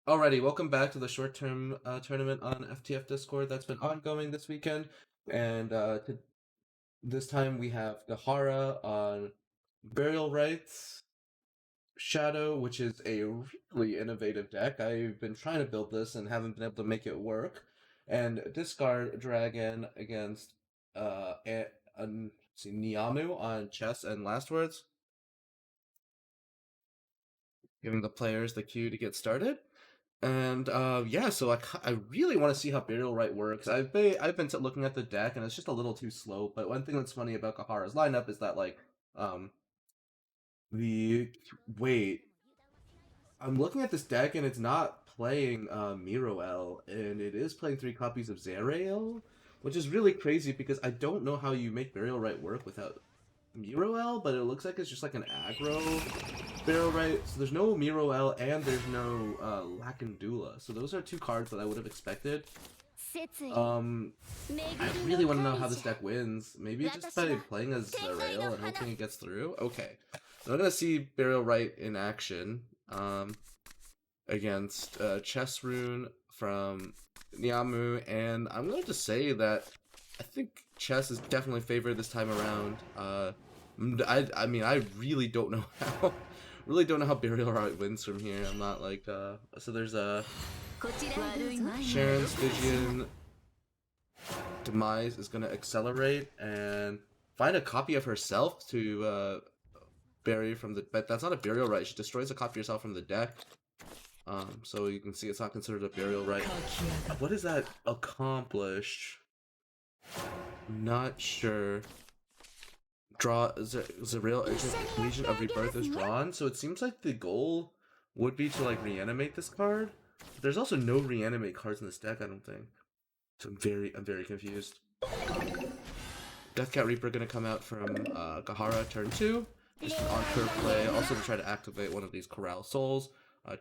Alrighty, welcome back to the short-term tournament on FTF Discord that's been ongoing this weekend. And this time we have Gahara on Burial Rites Shadow, which is a really innovative deck. I've been trying to build this and haven't been able to make it work. And discard Dragon against let's see, nyamu on chess and last words, giving the players the cue to get started. And yeah, so I really want to see how Burial Rite works. I've been looking at the deck and it's just a little too slow. But one thing that's funny about Kahara's lineup is that um the wait, I'm looking at this deck and it's not playing Miro and it is playing three copies of Zerael, which is really crazy because I don't know how you make Burial Rite work without Miro, but it looks like it's just like an aggro Burial Rite. So there's no Miro and there's no Lakandula. So those are two cards that I would have expected. I really want to know how this deck wins. Maybe just by playing as Zerael and hoping it gets through. Okay, so I'm gonna see Burial Rite in action against Chess Rune from nyamu, and I'm going to say that I think Chess is definitely favored this time around. I mean, I really don't know how. Really don't know how Burial Rite wins from here. I'm not like so there's a Sharon Stygian Demise is gonna accelerate and find a copy of herself to bury from the, but that's not a Burial Rite. She destroys a copy of herself from the deck. So you can see it's not considered a Burial Rite. What does that accomplish? Not sure. Draw Zerael Legion of Rebirth is drawn, so it seems like the goal would be to like reanimate this card. But there's also no reanimate cards in this deck, I don't think. So I'm very confused. Deathcat Reaper gonna come out from Gahara turn 2. Just an on-curve play, also to try to activate one of these Corral Souls.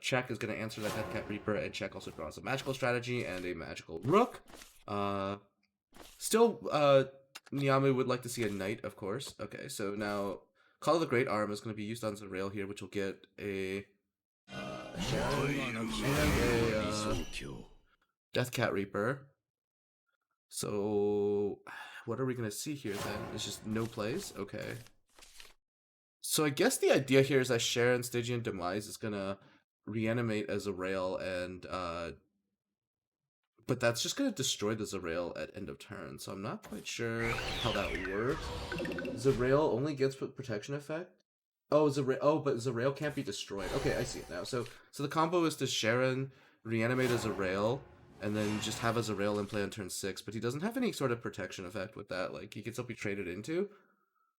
Check is gonna answer that Deathcat Reaper, and Check also draws a magical strategy and a magical rook. Still, nyamu would like to see a knight, of course. Okay, so now Call of the Great Arm is going to be used on Zerael here, which will get a Sharon and a Deathcat Reaper. So, what are we going to see here then? It's just no plays? Okay. So I guess the idea here is that Sharon Stygian Demise is going to reanimate as a rail and but that's just gonna destroy the Zerael at end of turn, so I'm not quite sure how that works. Zerael only gets protection effect. Oh, but Zerael can't be destroyed. Okay, I see it now. So the combo is to Sharon reanimate a Zerael, and then just have a Zerael in play on turn 6. But he doesn't have any sort of protection effect with that. Like he can still be traded into.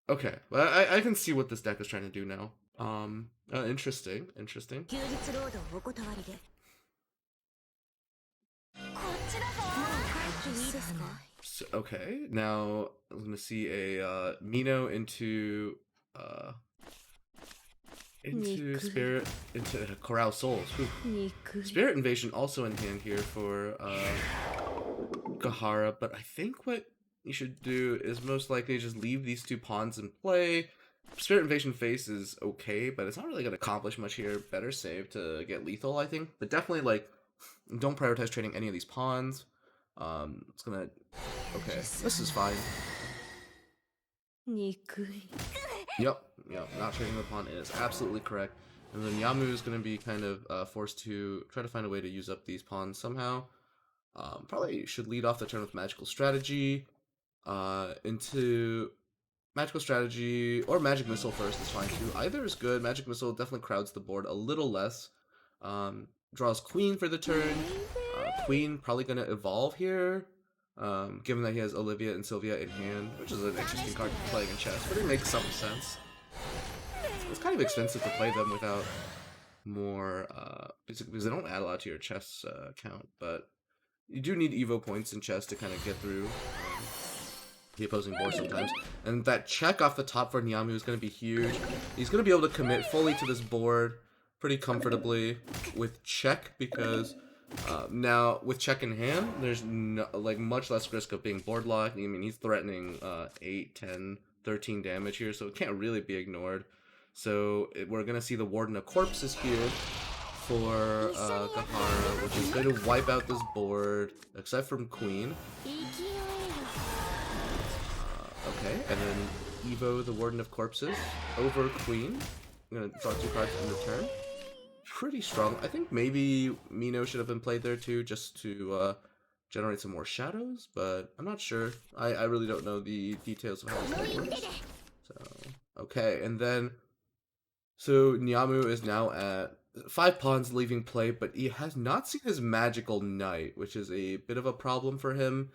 Okay, well I can see what this deck is trying to do now. Interesting. So, okay, now I'm gonna see a Mino into Spirit into Corral Souls. Whew. Spirit Invasion also in hand here for Gahara, but I think what you should do is most likely just leave these two pawns in play. Spirit Invasion face is okay, but it's not really gonna accomplish much here. Better save to get lethal, I think. But definitely like don't prioritize trading any of these pawns. It's gonna... Okay, this is fine. Yep, not trading the pawn is absolutely correct. And then nyamu is gonna be kind of forced to try to find a way to use up these pawns somehow. Probably should lead off the turn with Magical Strategy. Into Magical Strategy, or Magic Missile first is fine too. Either is good. Magic Missile definitely crowds the board a little less. Draws Queen for the turn. Queen probably going to evolve here, given that he has Olivia and Sylvia in hand, which is an interesting card to play in chess, but it makes some sense. It's kind of expensive to play them without more, basically because they don't add a lot to your chess count, but you do need Evo points in chess to kind of get through the opposing board sometimes. And that check off the top for nyamu is going to be huge. He's going to be able to commit fully to this board pretty comfortably with check, because now with check in hand, there's like much less risk of being board locked. I mean, he's threatening 8, 10, 13 damage here, so it can't really be ignored. So we're gonna see the Warden of Corpses here. for Gahara, which is going to wipe out this board, except from Queen. Okay, and then Evo, the Warden of Corpses, over Queen. I'm going to draw 2 cards in return. Pretty strong. I think maybe Mino should have been played there too, just to generate some more shadows, but I'm not sure. I really don't know the details of how this thing works. So, okay, and then, so Nyamu is now at 5 pawns leaving play, but he has not seen his magical knight, which is a bit of a problem for him.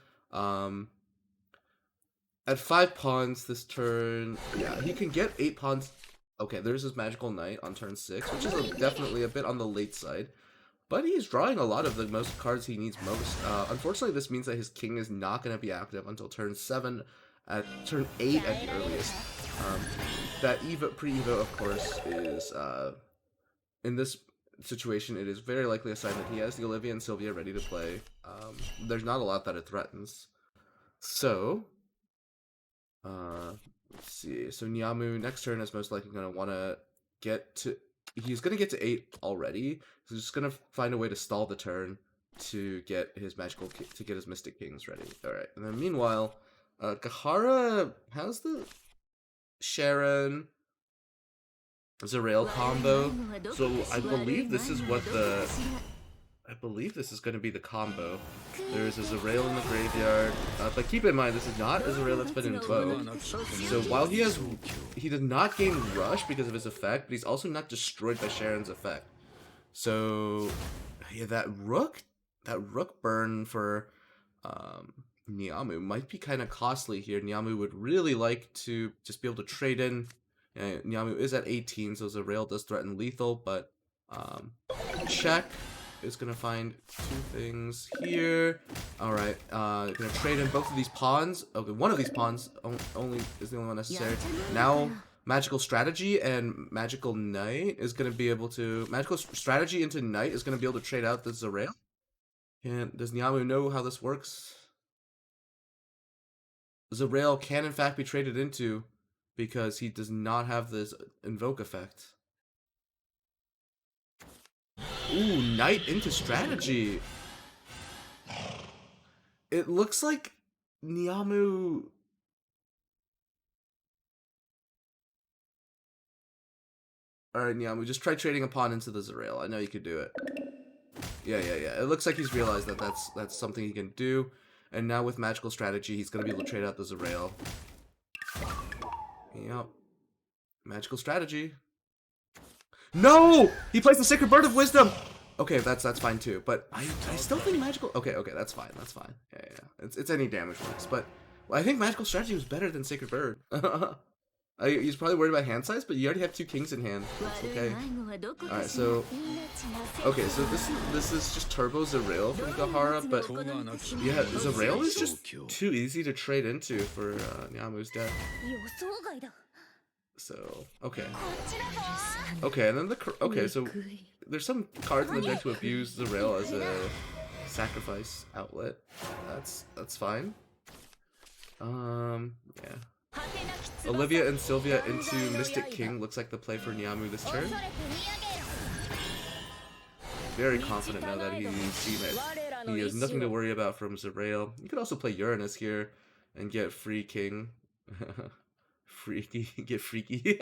At 5 pawns this turn, yeah, he can get 8 pawns. Okay, there's his magical knight on turn 6, which is definitely a bit on the late side. But he's drawing a lot of the most cards he needs most. Unfortunately, this means that his king is not going to be active until turn 7, at turn 8 at the earliest. That pre-Evo, of course, is, in this situation, it is very likely a sign that he has the Olivia and Sylvia ready to play. There's not a lot that it threatens. So, let's see. So Nyamu next turn is most likely going to want to get to... He's going to get to 8 already. So he's just going to find a way to stall the turn to get his Mystic Kings ready. Alright, and then meanwhile, Gahara has the Sharon Zerael combo. So I believe this is what the... I believe this is going to be the combo. There's a Zerael in the graveyard, but keep in mind this is not a Zerael that's been invoked. So while he does not gain Rush because of his effect, but he's also not destroyed by Sharon's effect. So yeah, that rook burn for Nyamu might be kind of costly here. Nyamu would really like to just be able to trade in. Nyamu is at 18, so Zerael does threaten lethal, but check. Is gonna find 2 things here. Alright, gonna trade in both of these pawns. Okay, one of these pawns only is the only one necessary. Now, Magical Strategy and Magical Knight is gonna be able to... Magical Strategy into Knight is gonna be able to trade out the Zerael. And does Nyamu know how this works? Zerael can in fact be traded into because he does not have this invoke effect. Ooh, Knight into Strategy. It looks like Nyamu... Alright, Nyamu, just try trading a pawn into the Zerael. I know you could do it. Yeah. It looks like he's realized that that's something he can do. And now with Magical Strategy, he's going to be able to trade out the Zerael. Yep. Magical Strategy. No! He plays the Sacred Bird of Wisdom! Okay, that's fine too, but I still think Magical... Okay, that's fine, Yeah. It's any damage works, but I think Magical Strategy was better than Sacred Bird. He's probably worried about hand size, but you already have 2 kings in hand. That's okay. Alright, so... Okay, so this is just Turbo Zerael from Gahara, but... Yeah, Zerael is just too easy to trade into for Nyamu's deck. So, okay. Okay, and then okay, so there's some cards in the deck to abuse Zerael as a sacrifice outlet. That's fine. Yeah. Olivia and Sylvia into Mystic King looks like the play for Nyamu this turn. Very confident now that he's seen it. He has nothing to worry about from Zerael. You could also play Uranus here and get free king. Get freaky.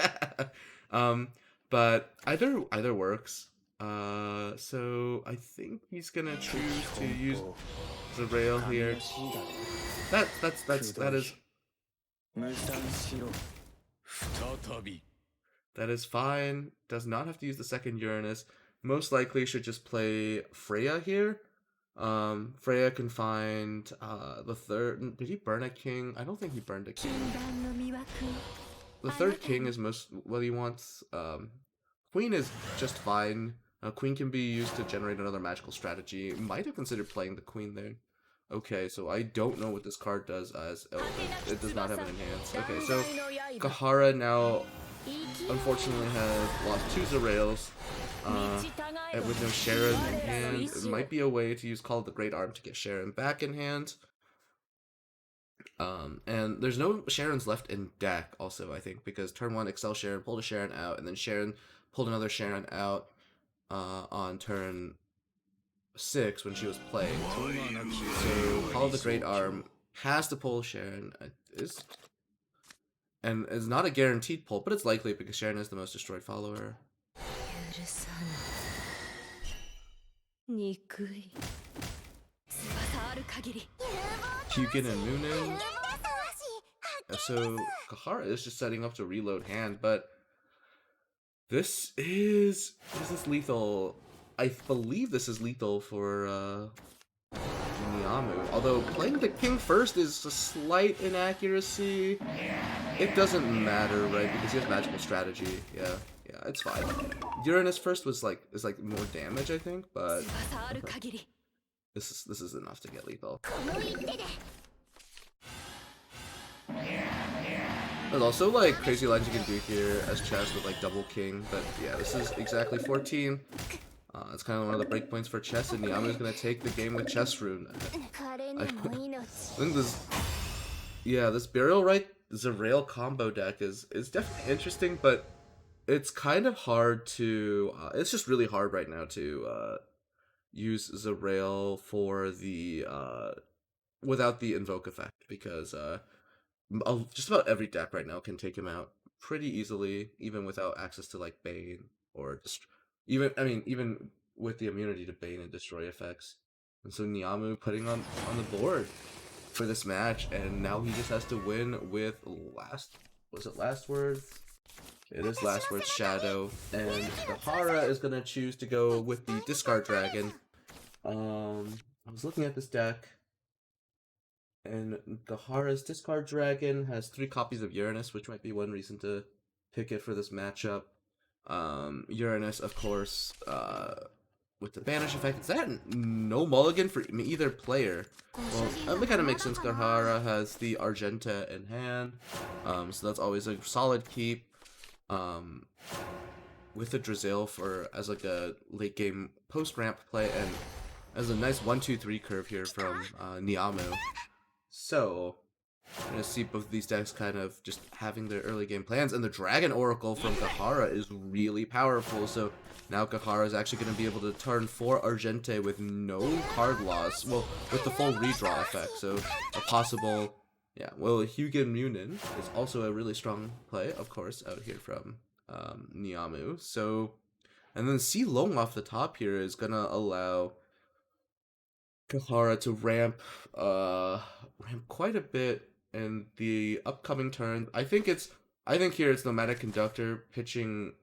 But either works. So I think he's gonna choose to use Zerael here. That is fine. Does not have to use the second Uranus. Most likely should just play Freya here. Freya can find the third... Did he burn a king? I don't think he burned a king. The third king is most what he wants. Queen is just fine. Queen can be used to generate another magical strategy. Might have considered playing the queen there. Okay, so I don't know what this card does as... Oh, it does not have an enhance. Okay, so Gahara now unfortunately has lost 2 Zeraels. And with no Sharon in hand, it might be a way to use Call of the Great Arm to get Sharon back in hand. And there's no Sharons left in deck also, I think, because turn 1 Excel Sharon pulled a Sharon out, and then Sharon pulled another Sharon out. on turn 6 when she was played. So Call of the Great Arm has to pull Sharon. And it's not a guaranteed pull, but it's likely because Sharon is the most destroyed follower. Hyugen and Moonin. So Gahara is just setting up to reload hand, but this is lethal. I believe this is lethal for nyamu. Although playing the king first is a slight inaccuracy. It doesn't matter, right? Because he has magical strategy. Yeah, it's fine. Uranus first is like more damage, I think, but this is enough to get lethal. There's also like crazy lines you can do here as chess with like double king, but yeah, this is exactly 14. It's kind of one of the breakpoints for chess, and Nyamu is gonna take the game with chess rune. I think this Burial Rite Zerail combo deck is definitely interesting, but it's kind of hard to. It's just really hard right now to use Zerail for the without the invoke effect, because just about every deck right now can take him out pretty easily, even without access to like Bane or even with the immunity to Bane and destroy effects. And so Nyamu putting on the board for this match, and now he just has to win with last words? It is last words Shadow, and Gahara is gonna choose to go with the discard dragon. I was looking at this deck, and Gahara's discard dragon has 3 copies of Uranus, which might be one reason to pick it for this matchup. Uranus, of course, with the banish effect. Is that no mulligan for either player? Well, that kind of makes sense. Gahara has the Argenta in hand, so that's always a solid keep. With the Drizzle as like a late game post ramp play, and as a nice 1-2-3 curve here from Nyamu. So I'm gonna see both of these decks kind of just having their early game plans, and the Dragon Oracle from Gahara is really powerful. So now Gahara is actually going to be able to turn 4 Argente with no card loss, well, with the full redraw effect. So a possible, Hyugen Munin is also a really strong play, of course, out here from Nyamu. So, and then C Long off the top here is going to allow Gahara to ramp quite a bit in the upcoming turn. I think here it's Nomadic Conductor pitching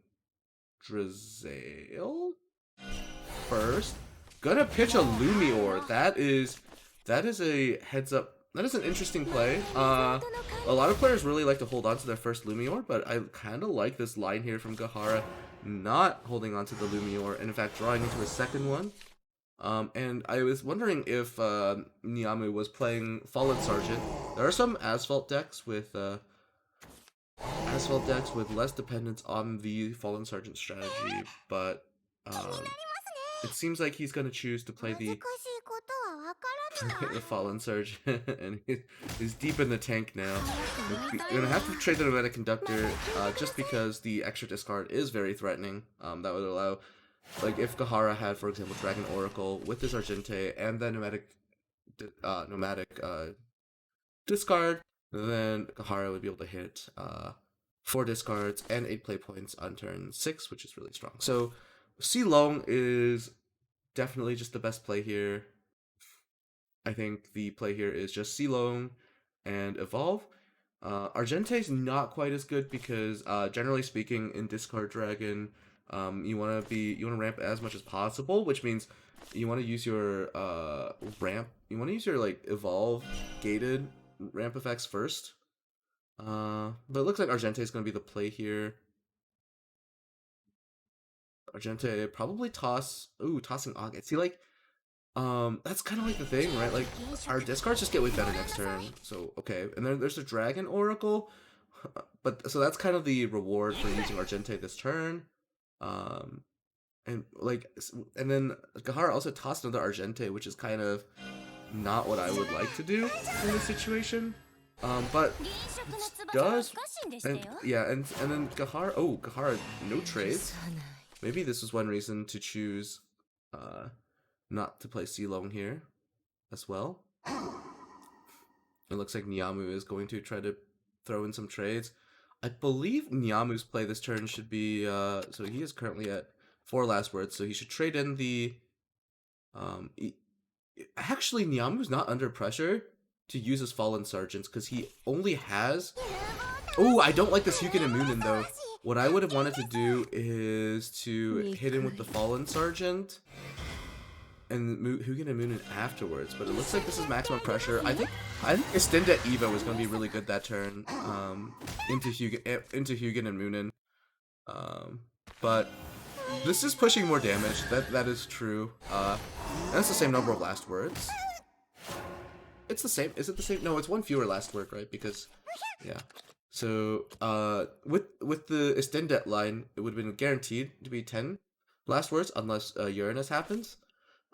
Drizzle first. Gonna pitch a Lumior. That is a heads up. That is an interesting play. A lot of players really like to hold on to their first Lumior, but I kind of like this line here from Gahara, not holding on to the Lumior, and in fact drawing into a second one. And I was wondering if Nyamu was playing Fallen Sergeant. There are some Azvaldt decks with less dependence on the Fallen Sergeant strategy, but it seems like he's gonna choose to play the Fallen Sergeant, and he's deep in the tank now. We're gonna have to trade the Nomadic Conductor just because the extra discard is very threatening. That would allow, like, if Gahara had, for example, Dragon Oracle with this Argente and then Nomadic discard, then Gahara would be able to hit 4 discards and 8 play points on turn 6, which is really strong. So C Long is definitely just the best play here. I think the play here is just C Long and Evolve. Argente's not quite as good because generally speaking in Discard Dragon, you want to ramp as much as possible, which means you want to use your ramp. You want to use your like Evolve gated ramp effects first. But it looks like Argente is going to be the play here. Argente probably tossing August. See, like, that's kind of like the thing, right? Like, our discards just get way better next turn. So, okay. And then there's the Dragon Oracle. But, so that's kind of the reward for using Argente this turn. And then Gahara also tossed another Argente, which is kind of not what I would like to do in this situation. But it does, and then Gahara, no trades. maybe this is one reason to choose not to play Silong here as well. It looks like Nyamu is going to try to throw in some trades. I believe Nyamu's play this turn should be, so he is currently at 4 last words, so he should trade in the, actually Nyamu's not under pressure to use his Fallen Sergeants, because he only has, oh, I don't like this Hyugen and Munin though. What I would have wanted to do is to hit him with the Fallen Sergeant, and Hyugen and Munin afterwards, but it looks like this is maximum pressure. I think Extended Evo is going to be really good that turn, into Hyugen and Munin. But this is pushing more damage. That is true. And it's the same number of last words. It's the same. Is it the same? No, it's one fewer last word, right? Because yeah. So with the Extended line, it would have been guaranteed to be 10 last words unless Uranus happens.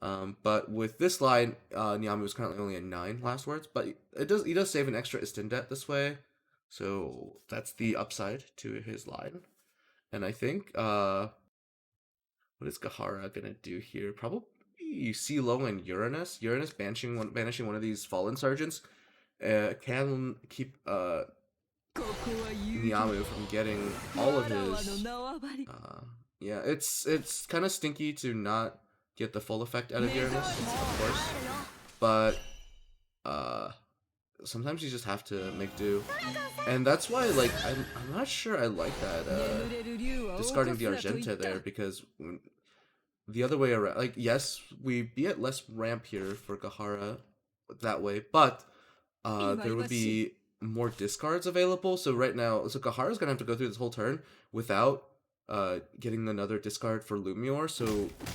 But with this line, Nyamu is currently only at 9 last words, but he does save an extra Extended this way, so that's the upside to his line. And I think what is Gahara gonna do here? Probably Silong and Uranus. Uranus banishing one of these Fallen Sergeants can keep Nyamu from getting all of his. Yeah, it's kind of stinky to not get the full effect out of Uranus, of course, but sometimes you just have to make do, and that's why, like, I'm not sure I like that discarding the Argenta there, because the other way around, like, yes, we be at less ramp here for Gahara that way, but there would be more discards available. So right now, so Gahara's gonna have to go through this whole turn without getting another discard for Lumior, so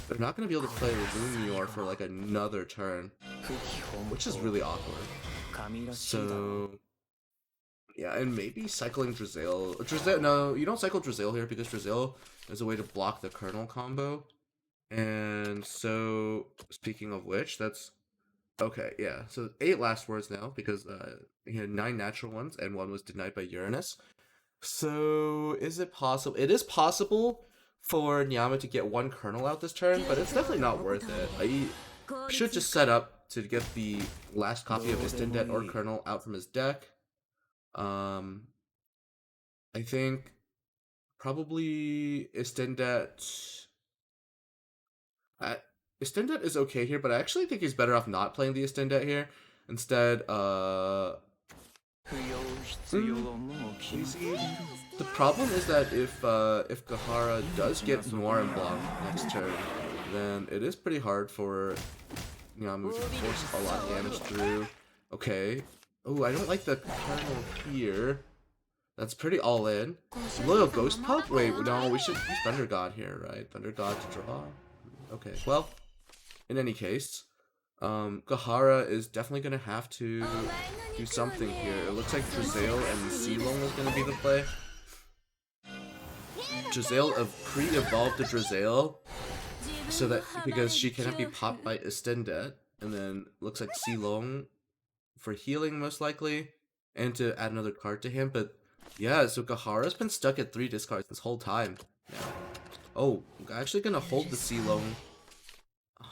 they're not going to be able to play Lumior for like another turn, which is really awkward. So yeah, and maybe cycling Drizail. No, you don't cycle Drizail here because Drizail is a way to block the Colonel combo. And so, speaking of which, that's okay. Yeah, so 8 last words now because he had 9 natural ones and 1 was denied by Uranus. So, is it possible? It is possible for Nyamu to get 1 Colonel out this turn, but it's definitely not worth it. I should just set up to get the last copy of Extended or Colonel out from his deck. I think probably Extended. Extended is okay here, but I actually think he's better off not playing the Extended here. Instead, the problem is that if Gahara does get Noir and Blanc next turn, then it is pretty hard for Nyamu to force a lot of damage through. Okay. Oh, I don't like the Colonel here. That's pretty all in. Loyal Ghost Pup? Wait, no, we should use Thunder God here, right? Thunder God to draw. Okay, well, in any case, Gahara is definitely going to have to do something here. It looks like Drizail and Silong is going to be the play. Drizail of pre-evolved to Drizail, so that because she cannot be popped by Extended, and then looks like Silong for healing most likely, and to add another card to him. But yeah, so Gahara's been stuck at 3 discards this whole time. Yeah. Oh, I'm actually gonna hold the Silong.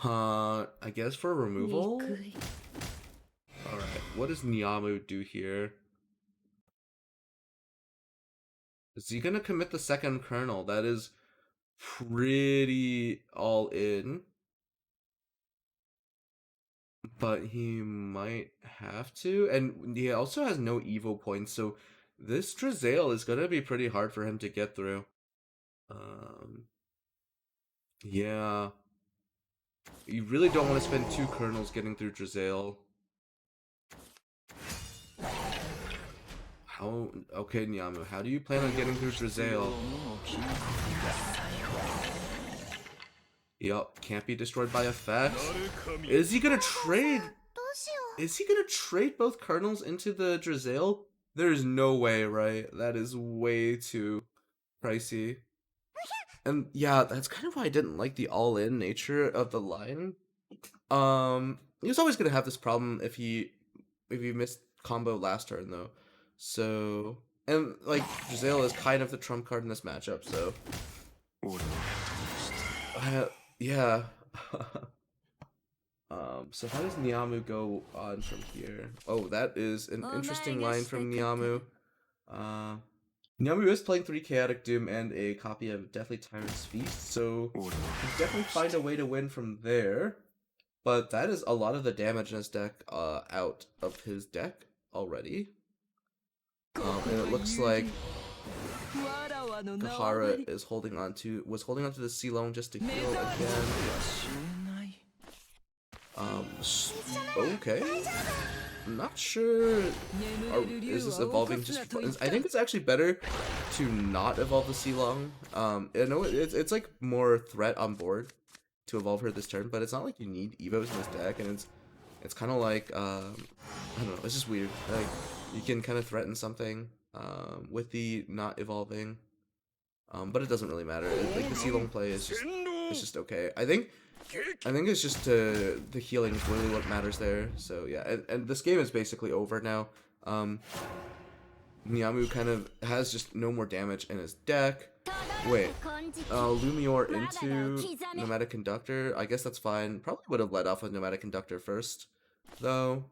I guess for removal? Alright, what does Nyamu do here? Is he gonna commit the 2nd Colonel? That is pretty all in. But he might have to, and he also has no Evo points, so this Drizail is gonna be pretty hard for him to get through. Yeah. You really don't want to spend 2 Colonels getting through Drizail. How? Okay, Nyamu, how do you plan on getting through Drizail? Yup, can't be destroyed by effects. Is he gonna trade? Is he gonna trade both Colonels into the Drizail? There's no way, right? That is way too pricey. And yeah, that's kind of why I didn't like the all-in nature of the line. He was always gonna have this problem if he missed combo last turn though. So, and like Drizail is kind of the trump card in this matchup, so Yeah. So how does Nyamu go on from here? Oh, that is an interesting line from Nyamu. Uh, Nyamu is playing 3 Chaotic Doom and a copy of Deathly Tyrant's Feast, so he definitely find a way to win from there. But that is a lot of the damage in his deck out of his deck already. And it looks like Gahara is was holding on to the C-Lone just to heal again. Okay. I'm not sure. Is this evolving just? I think it's actually better to not evolve the C-Long. I know it's like more threat on board to evolve her this turn, but it's not like you need evos in this deck, and it's kind of like I don't know. It's just weird. Like you can kind of threaten something with the not evolving, but it doesn't really matter. Like the C-Long play is just okay. I think it's just the healing is really what matters there. So yeah, and this game is basically over now. Nyamu kind of has just no more damage in his deck. Wait, Lumior into Nomadic Conductor. I guess that's fine. Probably would have led off with Nomadic Conductor first, though.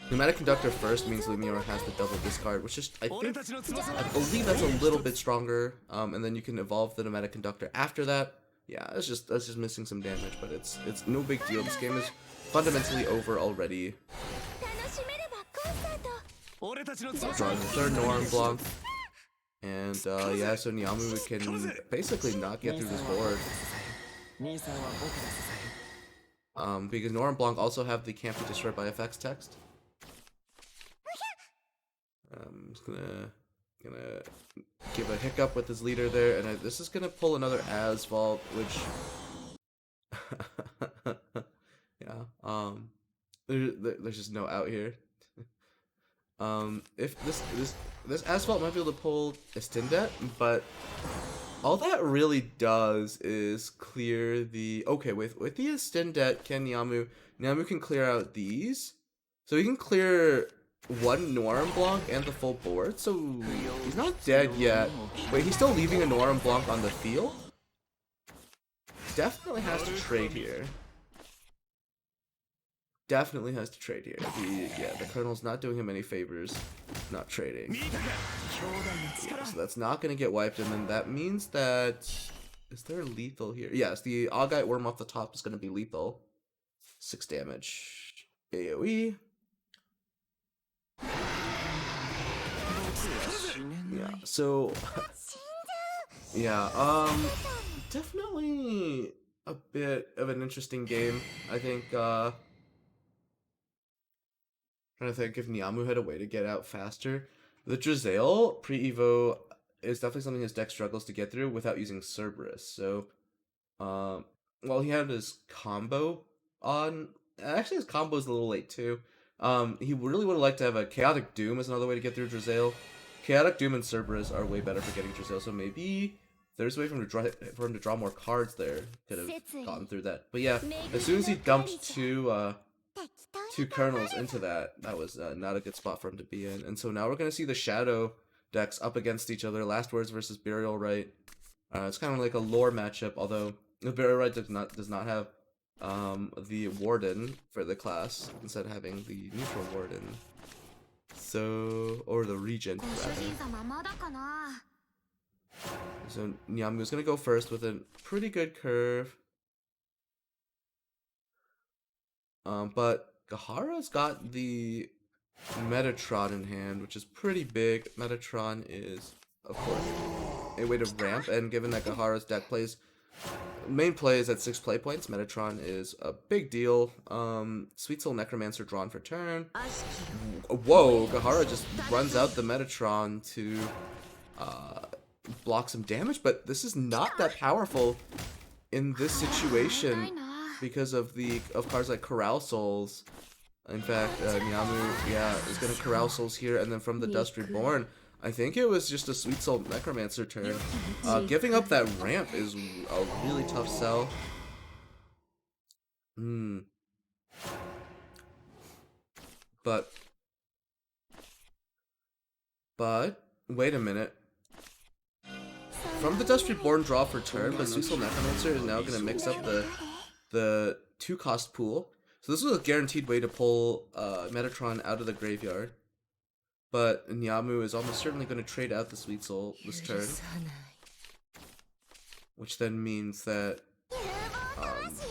Nomadic Conductor first means Lumior has the double discard, which is, I believe that's a little bit stronger. And then you can evolve the Nomadic Conductor after that. Yeah, that's just missing some damage, but it's no big deal. This game is fundamentally over already. Drawing the third Noran block. And yeah, so Nyamu can basically not get through this board. Because Noran Blanc also have the can't be destroyed by effects text. I'm just gonna give a hiccup with his leader there, and this is gonna pull another Azvaldt, which yeah, there's just no out here. If this Azvaldt might be able to pull a Stindet, but all that really does is clear the with the Stindet, Nyamu can clear out these, so he can clear one Noran Blanc and the full board, so he's not dead yet. Wait, he's still leaving a Noran Blanc on the field? Definitely has to trade here. Definitely has to trade here. The Colonel's not doing him any favors, not trading. Yeah, so that's not going to get wiped, and then that means that... Is there lethal here? Yes, the Augite Worm off the top is going to be lethal. 6 damage. AoE. Yeah, so yeah, definitely a bit of an interesting game. I think trying to think if Nyamu had a way to get out faster. The Drizael pre-evo is definitely something his deck struggles to get through without using Cerberus. So well, he had his combo on. Actually, his combo is a little late too. He really would have liked to have a Chaotic Doom as another way to get through Drizael. Chaotic Doom and Cerberus are way better for getting Drizael, so maybe there's a way for him to draw more cards there. Could have gotten through that. But yeah, as soon as he dumped two Colonels into that was not a good spot for him to be in. And so now we're gonna see the Shadow decks up against each other. Last Words versus Burial Rite. It's kind of like a lore matchup, although the Burial Rite does not have the Warden for the class, instead of having the neutral Warden. So, or the Regent, rather. So, Nyamu's gonna go first with a pretty good curve. But Gahara's got the Metatron in hand, which is pretty big. Metatron is, of course, a way to ramp, and given that Gahara's deck main play is at 6 play points, Metatron is a big deal. Sweet Soul Necromancer drawn for turn. Whoa, Gahara just runs out the Metatron to block some damage, but this is not that powerful in this situation because of cards like Corral Souls. In fact, Nyamu, is gonna Corral Souls here, and then from the Dust Reborn, I think it was just a Sweet Soul Necromancer turn. Giving up that ramp is a really tough sell. But wait a minute. from the Dust Reborn draw for turn, but Sweet Soul Necromancer is now going to mix up the 2-cost pool. So this was a guaranteed way to pull Metatron out of the graveyard. But Nyamu is almost certainly going to trade out the Sweet Soul this turn. Which then means that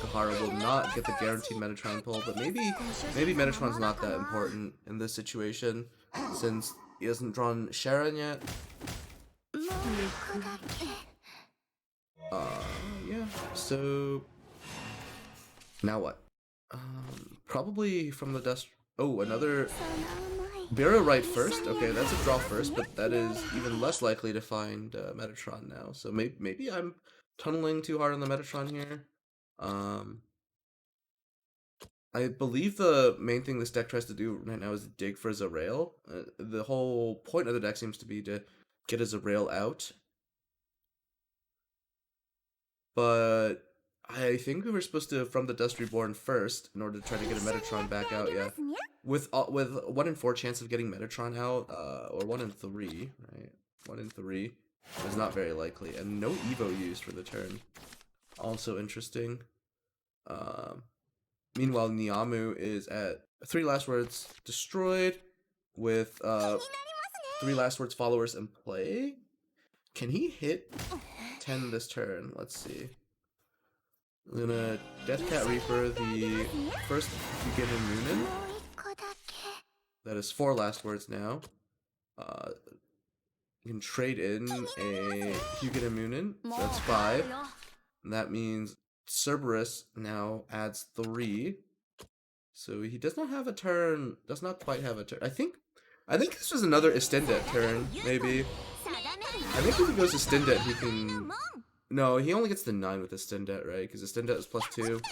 Gahara will not get the guaranteed Metatron pull, but maybe Metatron's not that important in this situation, since he hasn't drawn Sharon yet. Yeah, so now what? Probably from the dust. Oh, another Burial Rite first. Okay, that's a draw first, but that is even less likely to find Metatron now. So maybe I'm tunneling too hard on the Metatron here. I believe the main thing this deck tries to do right now is dig for Zerail. The whole point of the deck seems to be to get a Zerail out. But I think we were supposed to from the Dust Reborn first in order to try to get a Metatron back out, yeah. With 1 in 4 chance of getting Metatron out, or 1 in 3, right? 1 in 3 is not very likely, and no Evo used for the turn. Also interesting. Meanwhile, Nyamu is at 3 Last Words destroyed with 3 Last Words followers in play. Can he hit 10 this turn? Let's see. I'm gonna Deathcat Reaper the first Beginner Moonin. That is 4 Last Words now. You can trade in a Huguenot Moonin, so that's 5. And that means Cerberus now adds 3. So he does not have a turn, does not quite have a turn. I think this was another Extended turn, maybe. I think if he goes Extended, he can... No, he only gets to 9 with Extended, right? Because Extended is +2.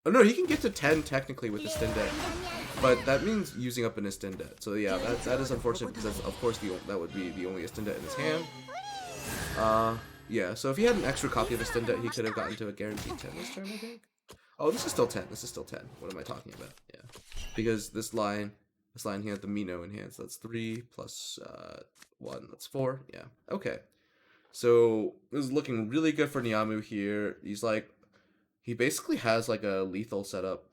Oh no, he can get to 10 technically with Extended. But that means using up an Extended. So yeah, that is unfortunate because that's, of course, that would be the only Extended in his hand. Yeah, so if he had an extra copy of Extended, he could have gotten to a guaranteed 10 this turn, I think. Oh, this is still 10. This is still 10. What am I talking about? Yeah. Because this line here had the Mino in hand, so that's 3 plus 1, that's 4. Yeah. Okay. So this is looking really good for Nyamu here. He basically has like a lethal setup,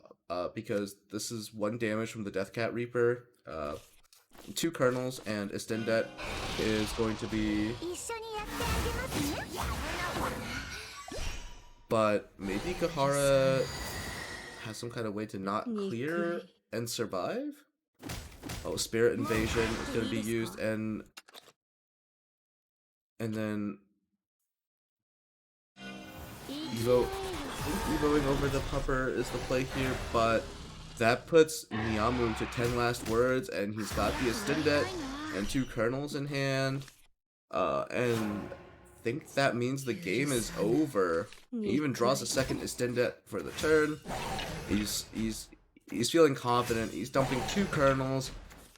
because this is 1 damage from the Deathcat Reaper, 2 kernels, and Extended is going to be... But maybe Gahara has some kind of way to not clear and survive? Oh, Spirit Invasion is going to be used, and then Evoing over the Pupper is the play here, but that puts Nyamu to 10 Last Words, and he's got the Extended and 2 kernels in hand, and I think that means the game is over. He even draws a second Extended for the turn. He's feeling confident. He's dumping 2 kernels,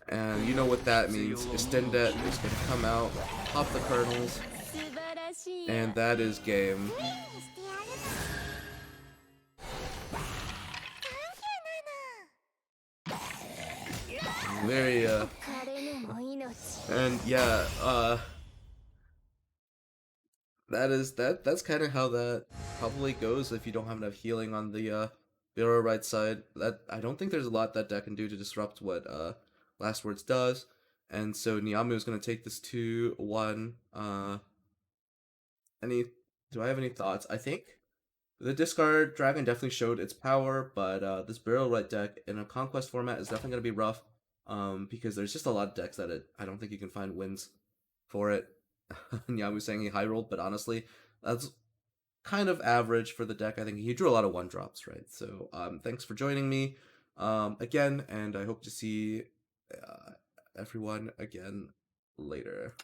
and you know what that means. Extended is going to come out, pop the kernels, and that is game. Very, and yeah, that's kind of how that probably goes if you don't have enough healing on the Bureau right side. That I don't think there's a lot that deck can do to disrupt what Last Words does, and so Nyamu is going to take this 2-1. Do I have any thoughts? I think the discard dragon definitely showed its power, but this Burial Rite deck in a conquest format is definitely going to be rough, because there's just a lot of decks that I don't think you can find wins for it. Nyamu saying he high rolled, but honestly, that's kind of average for the deck. I think he drew a lot of 1-drops, right? So thanks for joining me again, and I hope to see everyone again later.